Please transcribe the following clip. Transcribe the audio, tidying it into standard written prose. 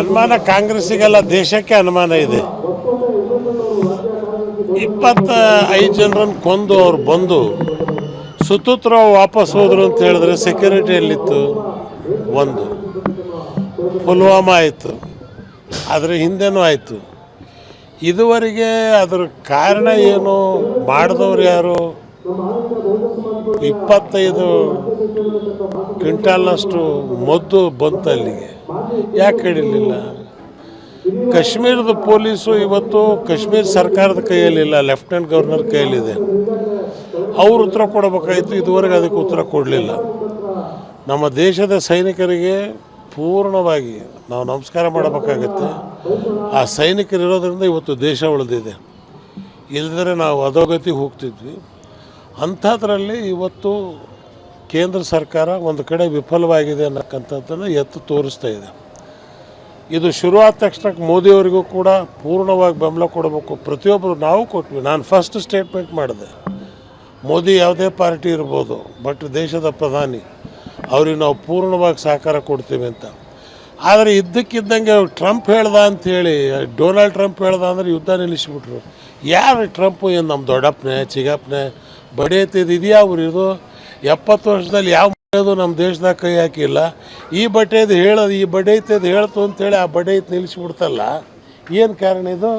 ಅನುಮಾನ ಕಾಂಗ್ರೆಸ್ಸಿಗೆಲ್ಲ ದೇಶಕ್ಕೆ ಅನುಮಾನ ಇದೆ. 25 ಜನರನ್ನು ಕೊಂದು ಅವ್ರು ಬಂದು ಸುತೂತ್ರ ವಾಪಸ್ ಹೋದ್ರು ಅಂತ ಹೇಳಿದ್ರೆ ಸೆಕ್ಯೂರಿಟಿ ಎಲ್ಲಿತ್ತು? ಒಂದು ಪುಲ್ವಾಮಾ ಆಯಿತು, ಅದರ ಹಿಂದೆನೂ ಆಯಿತು. ಇದುವರೆಗೆ ಅದರ ಕಾರಣ ಏನು, ಮಾಡಿದವ್ರು ಯಾರು? 25 ಕ್ವಿಂಟಾಲ್ನಷ್ಟು ಮದ್ದು ಬಂತು ಅಲ್ಲಿಗೆ, ಯಾಕೆ ಹಿಡಿಲಿಲ್ಲ? ಕಾಶ್ಮೀರದ ಪೊಲೀಸು ಇವತ್ತು ಕಾಶ್ಮೀರ ಸರ್ಕಾರದ ಕೈಯಲ್ಲಿಲ್ಲ, ಲೆಫ್ಟಿನೆಂಟ್ ಗವರ್ನರ್ ಕೈಯಲ್ಲಿದೆ. ಅವರು ಉತ್ತರ ಕೊಡಬೇಕಾಯಿತು, ಇದುವರೆಗೆ ಅದಕ್ಕೆ ಉತ್ತರ ಕೊಡಲಿಲ್ಲ. ನಮ್ಮ ದೇಶದ ಸೈನಿಕರಿಗೆ ಪೂರ್ಣವಾಗಿ ನಾವು ನಮಸ್ಕಾರ ಮಾಡಬೇಕಾಗತ್ತೆ. ಆ ಸೈನಿಕರಿರೋದ್ರಿಂದ ಇವತ್ತು ದೇಶ ಉಳಿದಿದೆ, ಇಲ್ಲದ್ರೆ ನಾವು ಅಧೋಗತಿ ಹೋಗ್ತಿದ್ವಿ. ಅಂಥದ್ರಲ್ಲಿ ಇವತ್ತು ಕೇಂದ್ರ ಸರ್ಕಾರ ಒಂದು ಕಡೆ ವಿಫಲವಾಗಿದೆ ಅನ್ನೋಕ್ಕಂಥದ್ದನ್ನು ಎತ್ತು ತೋರಿಸ್ತಾ ಇದೆ. ಇದು ಶುರುವಾದ ತಕ್ಷಣಕ್ಕೆ ಮೋದಿಯವರಿಗೂ ಕೂಡ ಪೂರ್ಣವಾಗಿ ಬೆಂಬಲ ಕೊಡಬೇಕು. ಪ್ರತಿಯೊಬ್ಬರು ನಾವು ಕೊಟ್ವಿ. ನಾನು ಫಸ್ಟ್ ಸ್ಟೇಟ್ಮೆಂಟ್ ಮಾಡಿದೆ, ಮೋದಿ ಯಾವುದೇ ಪಾರ್ಟಿ ಇರ್ಬೋದು, ಬಟ್ ದೇಶದ ಪ್ರಧಾನಿ ಅವ್ರಿಗೆ ನಾವು ಪೂರ್ಣವಾಗಿ ಸಹಕಾರ ಕೊಡ್ತೀವಿ ಅಂತ. ಆದರೆ ಇದ್ದಕ್ಕಿದ್ದಂಗೆ ಟ್ರಂಪ್ ಹೇಳ್ದ ಅಂಥೇಳಿ, ಡೊನಾಲ್ಡ್ ಟ್ರಂಪ್ ಹೇಳ್ದ ಅಂದರೆ ಯುದ್ಧ ನಿಲ್ಲಿಸಿಬಿಟ್ರು. ಯಾರು ಟ್ರಂಪು? ಏನು ನಮ್ಮ ದೊಡ್ಡಪ್ಪನೇ ಚಿಗಪ್ಪನೇ ಬಡಿಯತ್ತಿದ್ದು ಇದೆಯಾ? ಅವ್ರು ಇದು 70 ವರ್ಷದಲ್ಲಿ ಯಾವ ಮಾಡೋದು ನಮ್ಮ ದೇಶದಾಗ ಕೈ ಹಾಕಿಲ್ಲ. ಈ ಬಡ್ಡೆದು ಹೇಳೋದು, ಈ ಬಡ್ಡೆ ಐತದು ಹೇಳ್ತು ಅಂಥೇಳಿ ಆ ಬಡ್ಡೆ ಐತೆ ನಿಲ್ಲಿಸ್ಬಿಡ್ತಲ್ಲ. ಏನು ಕಾರಣ ಇದು?